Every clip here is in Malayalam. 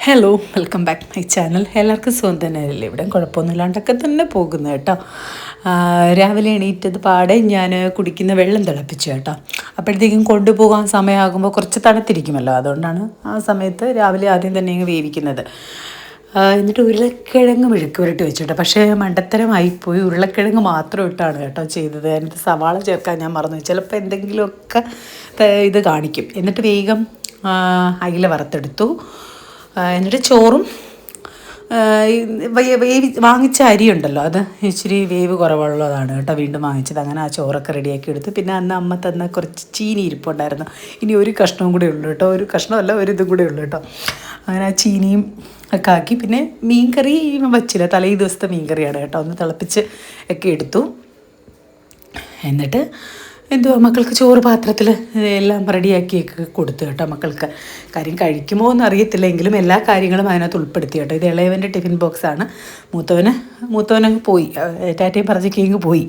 Hello, welcome back my channel. എല്ലാവർക്കും സുഖം തന്നെയല്ലേ? ഇവിടെ കുഴപ്പമൊന്നുമില്ലാണ്ടൊക്കെ തന്നെ പോകുന്നു കേട്ടോ. രാവിലെ എണീറ്റത് പാടെ ഞാൻ കുടിക്കുന്ന വെള്ളം തിളപ്പിച്ചു കേട്ടോ. അപ്പോഴത്തേക്കും കൊണ്ടുപോകാൻ സമയമാകുമ്പോൾ കുറച്ച് തണുത്തിരിക്കുമല്ലോ, അതുകൊണ്ടാണ് ആ സമയത്ത് രാവിലെ ആദ്യം തന്നെ അങ്ങ് വേവിക്കുന്നത്. എന്നിട്ട് ഉരുളക്കിഴങ്ങ് മെഴുക്ക് പുരട്ടി വെച്ചിട്ട്, പക്ഷേ മണ്ടത്തരമായിപ്പോയി. ഉരുളക്കിഴങ്ങ് മാത്രം ഇട്ടാണ് കേട്ടോ ചെയ്തത്. അതിനകത്ത് സവാള ചേർക്കാൻ ഞാൻ മറന്നു. ചിലപ്പോൾ എന്തെങ്കിലുമൊക്കെ ഇത് കാണിക്കും. എന്നിട്ട് വേഗം അയില വറുത്തെടുത്തു. എന്നിട്ട് ചോറും വാങ്ങിച്ച അരിയുണ്ടല്ലോ, അത് ഇച്ചിരി വേവ് കുറവുള്ളതാണ് കേട്ടോ, വീണ്ടും വാങ്ങിച്ചത്. അങ്ങനെ ആ ചോറൊക്കെ റെഡിയാക്കി എടുത്തു. പിന്നെ അന്ന് അമ്മ തന്ന കുറച്ച് ചീനി ഇരിപ്പുണ്ടായിരുന്നു. ഇനി ഒരു കഷ്ണവും കൂടെ ഉള്ളൂ കേട്ടോ, ഒരു കഷ്ണമല്ല, ഒരു ഇതും കൂടെ ഉള്ളൂ കേട്ടോ. അങ്ങനെ ആ ചീനിയും ഒക്കെ ആക്കി. പിന്നെ മീൻകറി വച്ചില്ല, തലേ ദിവസത്തെ മീൻകറിയാണ് കേട്ടോ, ഒന്ന് തിളപ്പിച്ച് ഒക്കെ എടുത്തു. എന്നിട്ട് എന്തുവാ മക്കൾക്ക് ചോറ് പാത്രത്തിൽ എല്ലാം റെഡിയാക്കിയൊക്കെ കൊടുത്തു കേട്ടോ. മക്കൾക്ക് കാര്യം കഴിക്കുമോ എന്ന് അറിയത്തില്ലെങ്കിലും എല്ലാ കാര്യങ്ങളും അതിനകത്ത് ഉൾപ്പെടുത്തി കേട്ടോ. ഇത് ഇളയവൻ്റെ ടിഫിൻ ബോക്സാണ്. മൂത്തവനങ്ങ് പോയി, ടാറ്റയും പറഞ്ഞേക്ക് പോയി.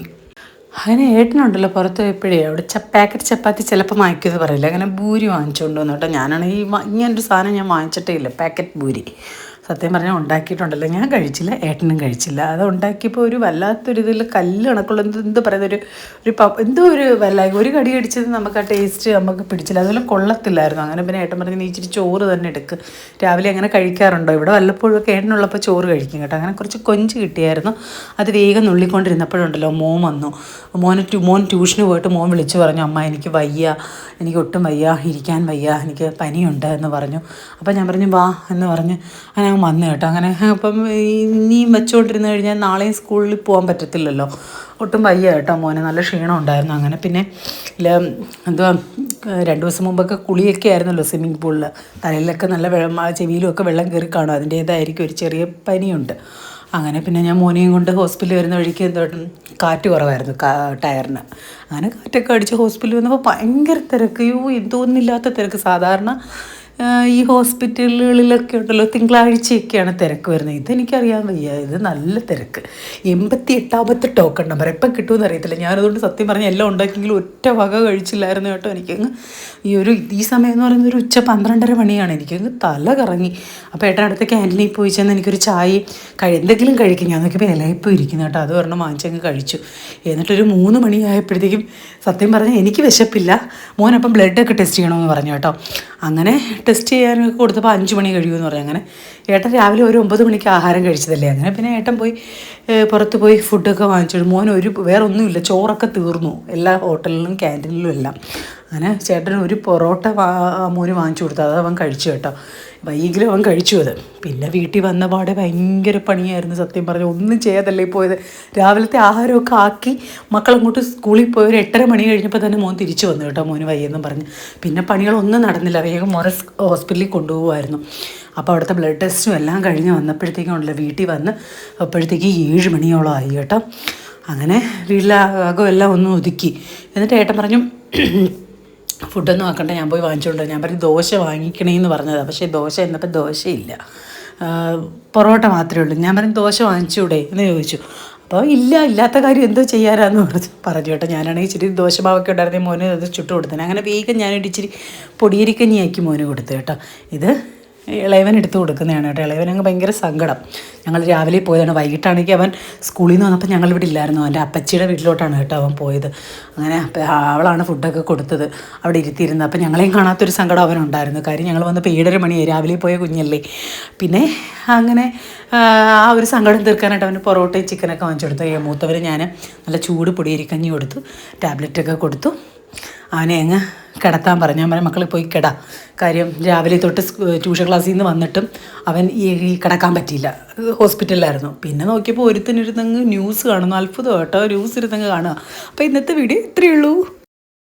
അങ്ങനെ ഏട്ടനുണ്ടല്ലോ പുറത്ത് പോയപ്പോഴേ അവിടെ പാക്കറ്റ് ചപ്പാത്തി ചിലപ്പോൾ വാങ്ങിക്കുമെന്ന് പറയില്ല, അങ്ങനെ ഭൂരി വാങ്ങിച്ചുകൊണ്ട് വന്നു കേട്ടോ. ഞാനാണെങ്കിൽ ഇങ്ങനൊരു സാധനം ഞാൻ വാങ്ങിച്ചിട്ടേ ഇല്ല, പാക്കറ്റ് ഭൂരി. സത്യം പറഞ്ഞാൽ ഉണ്ടാക്കിയിട്ടുണ്ടല്ലോ, ഞാൻ കഴിച്ചില്ല, ഏട്ടനും കഴിച്ചില്ല. അത് ഉണ്ടാക്കിയപ്പോൾ ഒരു വല്ലാത്തൊരിതിൽ കല്ല് കണക്കുള്ള എന്ത് പറയുന്നത്, എന്തോ ഒരു ഒരു കടി അടിച്ചത് നമുക്ക് ആ ടേസ്റ്റ് നമുക്ക് പിടിച്ചില്ല, അതുപോലെ കൊള്ളത്തില്ലായിരുന്നു. അങ്ങനെ പിന്നെ ഏട്ടൻ പറഞ്ഞ് നീ ഇച്ചിരി ചോറ് തന്നെ എടുക്ക്, രാവിലെ അങ്ങനെ കഴിക്കാറുണ്ടോ? ഇവിടെ വല്ലപ്പോഴൊക്കെ ഏട്ടനുള്ളപ്പോൾ ചോറ് കഴിക്കും കേട്ടോ. അങ്ങനെ കുറച്ച് കൊഞ്ച് കിട്ടിയായിരുന്നു, അത് വേഗം നുള്ളിക്കൊണ്ടിരുന്നപ്പോഴുണ്ടല്ലോ മോൻ വന്നു. മോൻ ട്യൂഷന് പോയിട്ട് മോൻ വിളിച്ചു പറഞ്ഞു, അമ്മ എനിക്ക് വയ്യ, എനിക്ക് ഒട്ടും വയ്യ, ഇരിക്കാൻ വയ്യ, എനിക്ക് പനിയുണ്ട് എന്ന് പറഞ്ഞു. അപ്പം ഞാൻ പറഞ്ഞു വാ എന്ന് പറഞ്ഞ് അങ്ങനെ വന്നു കേട്ടോ. അങ്ങനെ അപ്പം ഇനിയും വെച്ചുകൊണ്ടിരുന്ന് കഴിഞ്ഞാൽ നാളെയും സ്കൂളിൽ പോകാൻ പറ്റത്തില്ലല്ലോ, ഒട്ടും വയ്യ കേട്ടോ മോനെ, നല്ല ക്ഷീണം ഉണ്ടായിരുന്നു. അങ്ങനെ പിന്നെ എന്തുവാ 2 ദിവസം മുമ്പൊക്കെ കുളിയൊക്കെ ആയിരുന്നല്ലോ സ്വിമ്മിങ് പൂളിൽ, തലയിലൊക്കെ നല്ല വെള്ളം, ചെവിയിലും ഒക്കെ വെള്ളം കയറി കാണും, അതിൻ്റേതായിരിക്കും ഒരു ചെറിയ പനിയുണ്ട്. അങ്ങനെ പിന്നെ ഞാൻ മോനെയും കൊണ്ട് ഹോസ്പിറ്റലിൽ വരുന്ന വഴിക്ക് കാറ്റ് കുറവായിരുന്നു ടയറിന്. അങ്ങനെ കാറ്റൊക്കെ അടിച്ച് ഹോസ്പിറ്റലിൽ വന്നപ്പോൾ ഭയങ്കര തിരക്ക്, എന്തോന്നില്ലാത്ത തിരക്ക്. സാധാരണ ഈ ഹോസ്പിറ്റലുകളിലൊക്കെ ഉണ്ടല്ലോ തിങ്കളാഴ്ചയൊക്കെയാണ് തിരക്ക് വരുന്നത്, ഇതെനിക്കറിയാൻ വയ്യ, ഇത് നല്ല തിരക്ക്. 88ാമത്തെ ടോക്കൺ നമ്പർ എപ്പം കിട്ടുമെന്ന് അറിയത്തില്ല. ഞാനതുകൊണ്ട് സത്യം പറഞ്ഞാൽ എല്ലാം ഉണ്ടാക്കിയെങ്കിലും ഒറ്റ വക കഴിച്ചില്ലായിരുന്നു കേട്ടോ. എനിക്കങ്ങ് ഈ സമയം എന്ന് പറയുന്നത് ഒരു ഉച്ച 12:30 മണിയാണ്, എനിക്കങ്ങ് തല കറങ്ങി. അപ്പോൾ ഏട്ടൻ അടുത്ത ക്യാൻറ്റീനിൽ പോയി ചെന്ന് എനിക്കൊരു ചായ എന്തെങ്കിലും കഴിക്കും, ഞാൻ നോക്കിയപ്പോൾ ഇലയിപ്പോൾ ഇരിക്കുന്നു കേട്ടോ, അത് ഒരെണ്ണം വാങ്ങിച്ചങ്ങ് കഴിച്ചു. എന്നിട്ടൊരു 3 മണിയായപ്പോഴത്തേക്കും സത്യം പറഞ്ഞാൽ എനിക്ക് വിശപ്പില്ല. മോനപ്പം ബ്ലഡൊക്കെ ടെസ്റ്റ് ചെയ്യണമെന്ന് പറഞ്ഞു കേട്ടോ. അങ്ങനെ ടെസ്റ്റ് ചെയ്യാനൊക്കെ കൊടുത്തപ്പോൾ 5 മണി കഴിയുമെന്ന് പറഞ്ഞു. അങ്ങനെ ഏട്ടൻ രാവിലെ ഒരു 9 മണിക്ക് ആഹാരം കഴിച്ചതല്ലേ. അങ്ങനെ പിന്നെ ഏട്ടൻ പോയി പുറത്ത് പോയി ഫുഡൊക്കെ വാങ്ങിച്ചു. മോൻ വേറെ ഒന്നുമില്ല, ചോറൊക്കെ തീർന്നു എല്ലാ ഹോട്ടലിലും ക്യാൻറ്റീനിലും എല്ലാം. അങ്ങനെ ചേട്ടന് ഒരു പൊറോട്ട മോന് വാങ്ങിച്ചു കൊടുത്തു, അത് അവൻ കഴിച്ചു കേട്ടോ. വൈകിലും അവൻ കഴിച്ചു അത്. പിന്നെ വീട്ടിൽ വന്ന പാടെ ഭയങ്കര പണിയായിരുന്നു സത്യം പറഞ്ഞാൽ, ഒന്നും ചെയ്യാതല്ലേ പോയത്. രാവിലത്തെ ആഹാരമൊക്കെ ആക്കി മക്കളങ്ങോട്ട് സ്കൂളിൽ പോയി ഒരു 8:30 മണി കഴിഞ്ഞപ്പോൾ തന്നെ മോൻ തിരിച്ചു വന്നു കേട്ടോ, മോന് വയ്യെന്നും പറഞ്ഞ്. പിന്നെ പണികളൊന്നും നടന്നില്ല, വേഗം മോനെ ഹോസ്പിറ്റലിൽ കൊണ്ടുപോകുമായിരുന്നു. അപ്പോൾ അവിടുത്തെ ബ്ലഡ് ടെസ്റ്റും എല്ലാം കഴിഞ്ഞ് വന്നപ്പോഴത്തേക്കും ഉണ്ടല്ലോ, വീട്ടിൽ വന്ന് അപ്പോഴത്തേക്ക് 7 മണിയോളം ആയി കേട്ടോ. അങ്ങനെ വീട്ടിലാകും എല്ലാം ഒന്ന് ഒതുക്കി. എന്നിട്ട് ഏട്ടൻ പറഞ്ഞു ഫുഡൊന്നും ആക്കണ്ട, ഞാൻ പോയി വാങ്ങിച്ചുകൊണ്ട്. ഞാൻ പറഞ്ഞു ദോശ വാങ്ങിക്കണേന്ന് പറഞ്ഞതാണ്, പക്ഷേ ദോശ എന്നപ്പോൾ ദോശയില്ല, പൊറോട്ട മാത്രമേ ഉള്ളൂ. ഞാൻ പറഞ്ഞു ദോശ വാങ്ങിച്ചൂടെ എന്ന് ചോദിച്ചു. അപ്പോൾ ഇല്ലാത്ത കാര്യം എന്തോ ചെയ്യാനാന്ന് പറഞ്ഞു കേട്ടോ. ഞാനാണെങ്കിൽ ഇച്ചിരി ദോശമാവൊക്കെ ഉണ്ടായിരുന്നെങ്കിൽ മോന് അത് ചുട്ടു കൊടുത്തേ. അങ്ങനെ വേഗം ഞാനൊരു ഇച്ചിരി പൊടിയരിക്കഞ്ഞിയാക്കി മോന് കൊടുത്തു കേട്ടോ. ഇത് ഇളയവൻ എടുത്ത് കൊടുക്കുന്നതാണ് കേട്ടോ. ഇളയവനങ്ങ് ഭയങ്കര സങ്കടം. ഞങ്ങൾ രാവിലെ പോയതാണ്, വൈകിട്ടാണെങ്കിൽ അവൻ സ്കൂളിൽ നിന്ന് വന്നപ്പോൾ ഞങ്ങളിവിടെ ഇല്ലായിരുന്നു, അവൻ്റെ അപ്പച്ചിയുടെ വീട്ടിലോട്ടാണ് കേട്ടോ അവൻ പോയത്. അങ്ങനെ അവളാണ് ഫുഡൊക്കെ കൊടുത്തത്, അവിടെ ഇരുത്തിയിരുന്നത്. അപ്പം ഞങ്ങളെയും കാണാത്തൊരു സങ്കടം അവനുണ്ടായിരുന്നു. കാര്യം ഞങ്ങൾ വന്നപ്പോൾ 7:30 മണിയായി, രാവിലെ പോയ കുഞ്ഞല്ലേ. പിന്നെ അങ്ങനെ ആ ഒരു സങ്കടം തീർക്കാനായിട്ട് അവന് പൊറോട്ടയും ചിക്കനൊക്കെ വാങ്ങിച്ചു കൊടുത്തു. മൂത്തവന് ഞാൻ നല്ല ചൂട് പൊടിയരിക്കഞ്ഞി കൊടുത്തു, ടാബ്ലറ്റൊക്കെ കൊടുത്തു. അവനെ അങ്ങ് കിടത്താൻ പറഞ്ഞു. ഞാൻ പറഞ്ഞു മക്കളെ പോയി കിടാ, കാര്യം രാവിലെ തൊട്ട് ട്യൂഷൻ ക്ലാസ്സിൽ നിന്ന് വന്നിട്ടും അവൻ ഈ കിടക്കാൻ പറ്റിയില്ല, ഹോസ്പിറ്റലിലായിരുന്നു. പിന്നെ നോക്കിയപ്പോൾ ഒരുത്തനിരുന്നങ്ങ് ന്യൂസ് കാണുന്നു, അത്ഭുതം കേട്ടോ, ന്യൂസ് ഇരുന്നങ്ങ് കാണുക. അപ്പോൾ ഇന്നത്തെ വീഡിയോ ഇത്രയേ ഉള്ളൂ.